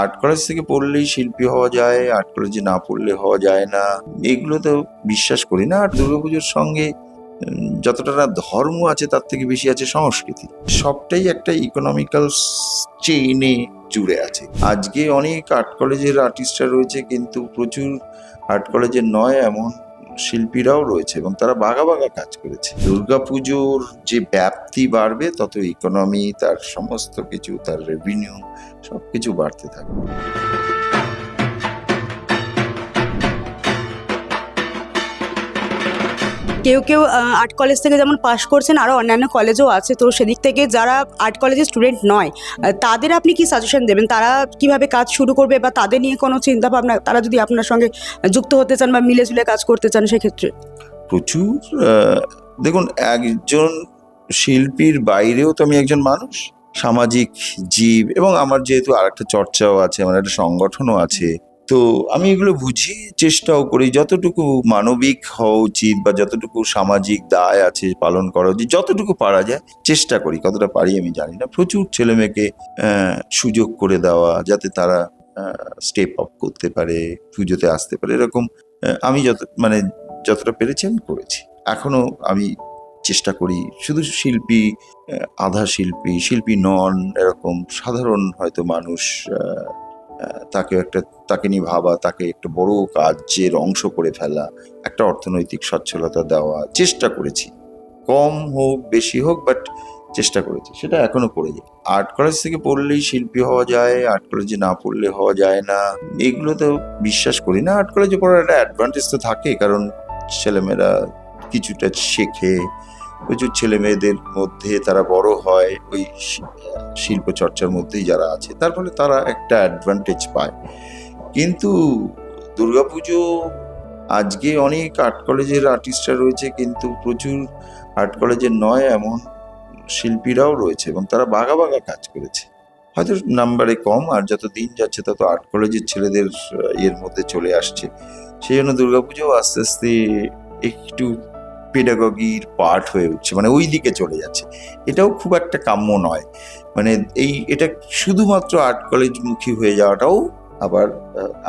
Art college থেকে পড়লেই শিল্পী হওয়া যায়, আর্ট কলেজে না পড়লে হওয়া যায় না, এগুলো তো বিশ্বাস করি না। আর দুর্গাপুজোর সঙ্গে যতটা না ধর্ম আছে তার থেকে বেশি আছে সংস্কৃতি। সবটাই একটা ইকোনমিক্যাল চেইনে জুড়ে আছে। আজকে অনেক আর্ট কলেজের আর্টিস্টরা রয়েছে, কিন্তু প্রচুর আর্ট কলেজের নয় এমন শিল্পীরাও রয়েছে এবং তারা বাঘা বাঘা কাজ করেছে। দুর্গাপুজোর যে ব্যাপ্তি বাড়বে তত ইকোনমি, তার সমস্ত কিছু, তার রেভিনিউ সবকিছু বাড়তে থাকবে। কেউ কেউ আর্ট কলেজ থেকে যেমন পাশ করছেন, আরও অন্যান্য কলেজও আছে, তো সেদিক থেকে যারা আর্ট কলেজের স্টুডেন্ট নয় তাদের আপনি কি সাজেশন দেবেন? তারা কিভাবে কাজ শুরু করবে বা তাদের নিয়ে কোনো চিন্তা ভাবনা, তারা যদি আপনার সঙ্গে যুক্ত হতে চান বা মিলে ঝুলে কাজ করতে চান সেক্ষেত্রে? প্রচুর দেখুন, একজন শিল্পীর বাইরেও তো আমি একজন মানুষ, সামাজিক জীব, এবং আমার যেহেতু আর একটা চর্চাও আছে, আমার একটা সংগঠনও আছে, তো আমি এগুলো বুঝি, চেষ্টাও করি যতটুকু মানবিক হওয়া উচিত বা যতটুকু সামাজিক দায় আছে পালন করা উচিত, যতটুকু পারা যায় চেষ্টা করি। কতটা পারি আমি জানি না। প্রচুর ছেলে মেয়েকে সুযোগ করে দেওয়া যাতে তারা স্টেপ আপ করতে পারে, পুজোতে আসতে পারে, এরকম আমি যতটা পেরেছি আমি করেছি। এখনো আমি চেষ্টা করি। শুধু শিল্পী, আধা শিল্পী, শিল্পী নন, এরকম সাধারণ হয়তো মানুষ, তাকে নিয়ে ভাবা, তাকে একটা বড় কাজের অংশ করে ফেলা, একটা অর্থনৈতিক সচ্ছলতা দেওয়া চেষ্টা করেছি। কম হোক বেশি হোক, বাট চেষ্টা করেছি, সেটা এখনো করে যাই। আর্ট কলেজ থেকে পড়লেই শিল্পী হওয়া যায়, আর্ট কলেজে না পড়লে হওয়া যায় না, এগুলো তো বিশ্বাস করি না। আর্ট কলেজে পড়ার একটা অ্যাডভান্টেজ তো থাকে, কারণ ছেলেমেয়েরা কিছুটা শেখে, প্রচুর ছেলে মেয়েদের মধ্যে তারা বড় হয় ওই শিল্প চর্চার মধ্যেই যারা আছে, তার ফলে তারা একটা অ্যাডভান্টেজ পায়। কিন্তু দুর্গাপুজো, আজকে অনেক আর্ট কলেজের আর্টিস্টরা রয়েছে, কিন্তু প্রচুর আর্ট কলেজের নয় এমন শিল্পীরাও রয়েছে এবং তারা বাঘা বাঘা কাজ করেছে। হয়তো নাম্বারে কম, আর যত দিন যাচ্ছে তত আর্ট কলেজের ছেলেদের এর মধ্যে চলে আসছে। সেই জন্য দুর্গাপুজো আস্তে আস্তে একটু পেডাগগির পার্ট হয়ে উঠছে, মানে ওই দিকে চলে যাচ্ছে। এটাও খুব একটা কাম্য নয়। মানে এটা শুধুমাত্র আর্ট কলেজ মুখী হয়ে যাওয়াটাও আবার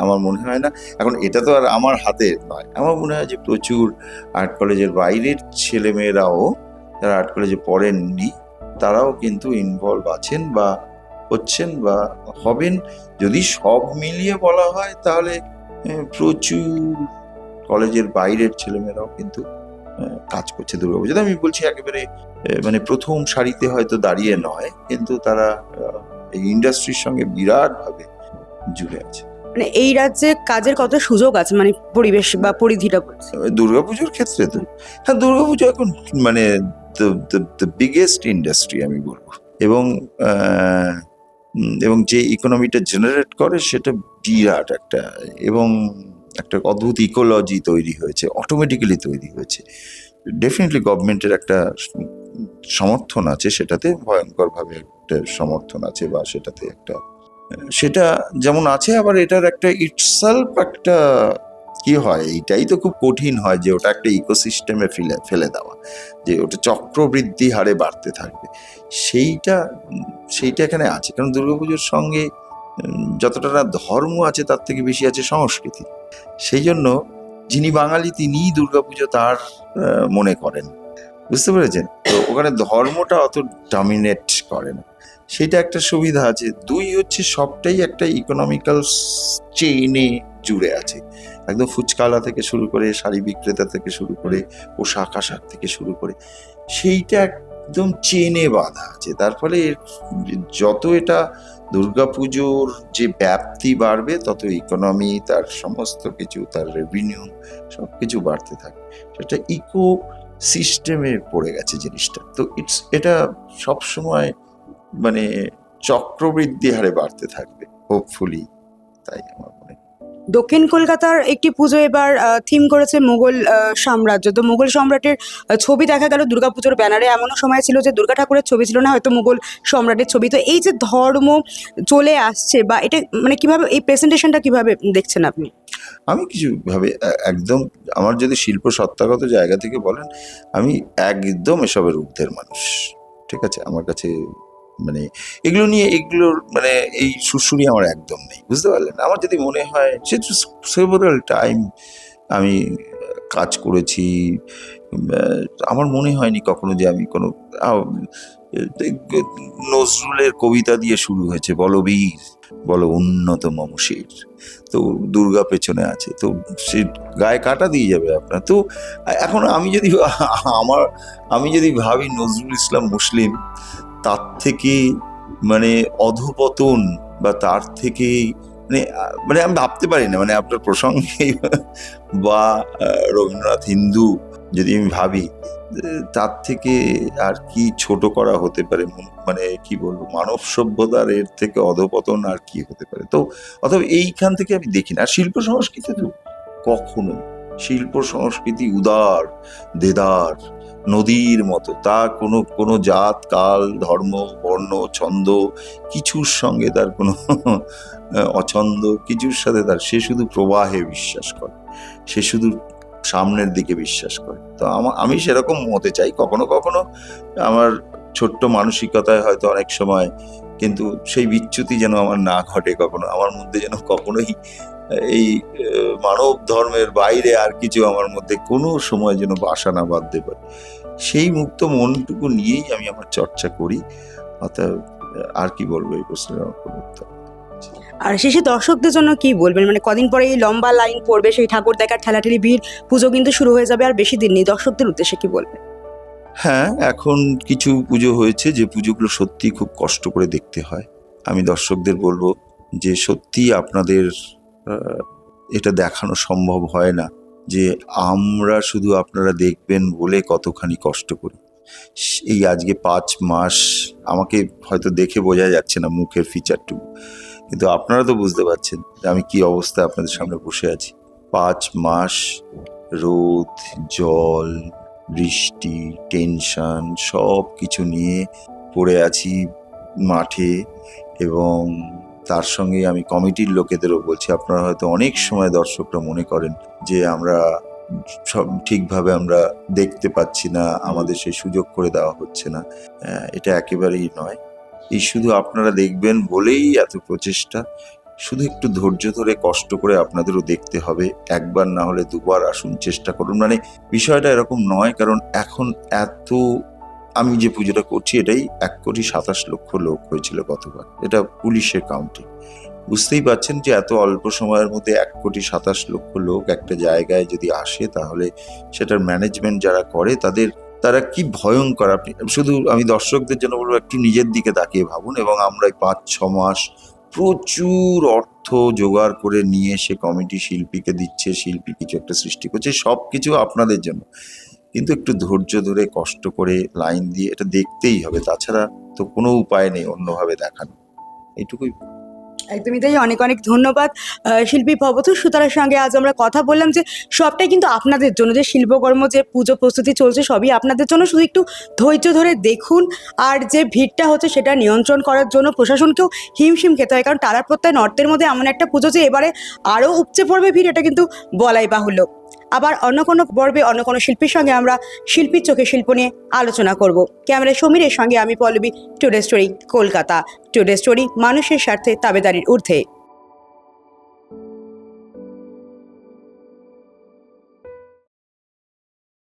আমার মনে হয় না। এখন এটা তো আর আমার হাতে নয়। আমার মনে হয় যে প্রচুর আর্ট কলেজের বাইরের ছেলেমেয়েরাও, যারা আর্ট কলেজে পড়েননি, তারাও কিন্তু ইনভলভ আছেন বা হচ্ছেন বা হবেন। যদি সব মিলিয়ে বলা হয় তাহলে প্রচুর কলেজের বাইরের ছেলেমেয়েরাও কিন্তু কাজ করছে দুর্গাপুজোতে। আমি বলছি একেবারে মানে প্রথম সারিতে হয়তো দাঁড়িয়ে নয়, কিন্তু তারা এই ইন্ডাস্ট্রির সঙ্গে বিরাট ভাবে জুড়ে আছে। মানে এই রাজ্যে কাজের কত সুযোগ আছে, মানে পরিবেশ বা পরিধিটা বলছি দুর্গাপুজোর ক্ষেত্রে তো, হ্যাঁ, দুর্গাপুজো এখন মানে দ্য বিগেস্ট ইন্ডাস্ট্রি আমি বলবো, এবং যে ইকোনমিটা জেনারেট করে সেটা বিরাট একটা, এবং একটা অদ্ভুত ইকোলজি তৈরি হয়েছে, অটোমেটিক্যালি তৈরি হয়েছে। ডেফিনেটলি গভর্নমেন্টের একটা সমর্থন আছে সেটাতে, ভয়ঙ্করভাবে একটা সমর্থন আছে, বা সেটা যেমন আছে, আবার এটার একটা ইটসেলফ একটা কি হয়, এইটাই তো খুব কঠিন হয় যে ওটা একটা ইকোসিস্টেমে ফেলে দেওয়া, যে ওটা চক্রবৃদ্ধি হারে বাড়তে থাকবে, সেইটা এখানে আছে। কারণ দুর্গাপুজোর সঙ্গে যতটা না ধর্ম আছে তার থেকে বেশি আছে সংস্কৃতি। সেই জন্য যিনি বাঙালি তিনিই দুর্গাপুজো তার মনে করেন, বুঝতে পেরেছেন? তো ওখানে ধর্মটা অত ডমিনেট করে না, সেটা একটা সুবিধা আছে। দুই হচ্ছে সবটাই একটা ইকোনমিক্যাল চেইনে জুড়ে আছে, একদম ফুচকালা থেকে শুরু করে, শাড়ি বিক্রেতা থেকে শুরু করে, পোশাক আশাক থেকে শুরু করে, সেইটা একদম চেনে বাঁধা আছে। তার ফলে যত এটা দুর্গাপুজোর যে ব্যাপ্তি বাড়বে তত ইকোনমি, তার সমস্ত কিছু, তার রেভিনিউ সবকিছু বাড়তে থাকে। সেটা ইকো সিস্টেমে পড়ে গেছে জিনিসটা। তো এটা সবসময় মানে চক্রবৃদ্ধি হারে বাড়তে থাকবে, হোপফুলি, তাই আমার মনে হয়। দক্ষিণ কলকাতার একটি পুজো এবার থিম করেছে মুঘল সাম্রাজ্য। তো মুঘল সম্রাটের ছবি দেখা গেল দুর্গাপুজোর ব্যানারে। এমনও সময় ছিল যে দুর্গা ঠাকুরের ছবি ছিল না, হয়তো মুঘল সম্রাটের ছবি। তো এই যে ধর্ম চলে আসছে, বা এটা মানে কিভাবে এই প্রেজেন্টেশনটা কিভাবে দেখছেন আপনি? আমি কিছু ভাবে একদম, আমার যদি শিল্প সত্তাগত জায়গা থেকে বলেন, আমি একদম এসবের ঊর্ধ্বের মানুষ। ঠিক আছে, আমার কাছে মানে এগুলোর মানে এই সুরসুরি আমার একদম নেই, বুঝতে পারলেন? আমার যদি মনে হয় সে সেভারাল টাইম আমি কাজ করেছি, আমার মনে হয়নি কখনো যে আমি কোনো নজরুলের কবিতা দিয়ে শুরু হয়েছে, বলো বীর বলো উন্নত মমশির, তো দুর্গা পেছনে আছে, তো সে গায়ে কাটা দিয়ে যাবে আপনার। তো এখন আমি যদি ভাবি নজরুল ইসলাম মুসলিম, তার থেকে মানে অধঃপতন বা তার থেকে মানে আমি ভাবতে পারি না, মানে আপনার প্রসঙ্গে বা রবীন্দ্রনাথ হিন্দু যদি আমি ভাবি, তার থেকে আর কি ছোট করা হতে পারে, মানে কি বলবো, মানব সভ্যতার এর থেকে অধঃপতন আর কি হতে পারে। তো অথবা এইখান থেকে আমি দেখি না। আর শিল্প সংস্কৃতি তো কখনো, শিল্প সংস্কৃতি উদার দেদার নদীর মতো, তা কোনো জাত কাল ধর্ম বর্ণ ছন্দ কিছুর সঙ্গে তার কোনো অছন্দ কিছুর সাথে সে শুধু প্রবাহে বিশ্বাস করে, সে শুধু সামনের দিকে বিশ্বাস করে। তো আমি সেরকম হতে চাই। কখনো কখনো আমার ছোট্ট মানসিকতায় হয়তো অনেক সময়, কিন্তু সেই বিচ্যুতি যেন আমার না ঘটে কখনো, আমার মধ্যে যেন কখনোই এই মানব ধর্মের বাইরে আর কিছু আমার মধ্যে কোনো সময় যেন বাসা না বাঁধতে পারে, সেই মুক্ত মনটুকু নিয়েই আমি আমার চর্চা করি। অর্থাৎ আর কি বলবো এই প্রশ্নের উত্তর। আর শেষে দর্শকদের জন্য কি বলবেন? মানে কদিন পরে এই লম্বা লাইন পড়বে, সেই ঠাকুর দেখার ঠেলাঠেলি ভিড়, পুজো কিন্তু শুরু হয়ে যাবে, আর বেশি দিন নেই। দর্শকদের উদ্দেশ্যে কি বলবেন? হ্যাঁ, এখন কিছু পুজো হয়েছে যে পুজোগুলো সত্যি খুব কষ্ট করে দেখতে হয়। আমি দর্শকদের বলবো যে সত্যি আপনাদের এটা দেখানো সম্ভব হয় না যে আমরা শুধু আপনারা দেখবেন বলে কতখানি কষ্ট করি। এই আজকে 5 মাস, আমাকে হয়তো দেখে বোঝা যাচ্ছে না মুখের ফিচারটুকু, কিন্তু আপনারা তো বুঝতে পারছেন যে আমি কি অবস্থায় আপনাদের সামনে বসে আছি। 5 মাস রোদ জল বৃষ্টি টেনশন সব কিছু নিয়ে পড়ে আছি মাঠে, এবং তার সঙ্গে আমি কমিটির লোকেদেরও বলছি, আপনারা হয়তো অনেক সময় দর্শকরা মনে করেন যে আমরা সব ঠিকভাবে আমরা দেখতে পাচ্ছি না, আমাদের সেই সুযোগ করে দেওয়া হচ্ছে না। এটা একেবারেই নয়। এই শুধু আপনারা দেখবেন বলেই এত প্রচেষ্টা। শুধু একটু ধৈর্য ধরে কষ্ট করে আপনাদেরও দেখতে হবে, একবার না হলে দুবার আসুন, চেষ্টা করুন। মানে বিষয়টা এরকম নয়, কারণ এখন এত, আমি যে পুজোটা করছি এটাই 1,27,00,000 লোক হয়েছিল গতবার, এটা পুলিশের কাউন্টিং। বুঝতেই পারছেন যে এত অল্প সময়ের মধ্যে 1,27,00,000 লোক একটা জায়গায় যদি আসে, তাহলে সেটার ম্যানেজমেন্ট যারা করে তারা কি ভয়ঙ্কর। আপনি শুধু, আমি দর্শকদের জন্য বলবো, একটু নিজের দিকে তাকিয়ে ভাবুন। এবং আমরা 5-6 মাস প্রচুর অর্থ জোগাড় করে নিয়ে সে কমিটি শিল্পীকে দিচ্ছে, শিল্পী কিছু একটা সৃষ্টি করছে, সব কিছু আপনাদের জন্য। কিন্তু একটু ধৈর্য ধরে কষ্ট করে লাইন দিয়ে এটা দেখতেই হবে, তাছাড়া তো কোনো উপায় নেই অন্যভাবে দেখানো। এইটুকুই। একদমই তাই। অনেক অনেক ধন্যবাদ শিল্পী ভবতোষ সুতারের সঙ্গে আজ আমরা কথা বললাম যে সবটাই কিন্তু আপনাদের জন্য, যে শিল্পকর্ম, যে পুজো প্রস্তুতি চলছে, সবই আপনাদের জন্য। শুধু একটু ধৈর্য ধরে দেখুন। আর যে ভিড়টা হচ্ছে সেটা নিয়ন্ত্রণ করার জন্য প্রশাসনকেও হিমশিম খেতে হয়, কারণ তারা প্রত্যয় নর্তের মধ্যে এমন একটা পুজো যে এবারে আরও উপচে পড়বে ভিড়, এটা কিন্তু বলাই বাহুল্য। আবার অন্য কোনো পর্বে অন্য কোনো শিল্পীর সঙ্গে আমরা শিল্পীর চোখে শিল্প নিয়ে আলোচনা করব। ক্যামেরায় সমীরের সঙ্গে আমি Pallavi, today story, Kolkata. Today story, মানুষের স্বার্থে, তাবেদারির ঊর্ধ্বে।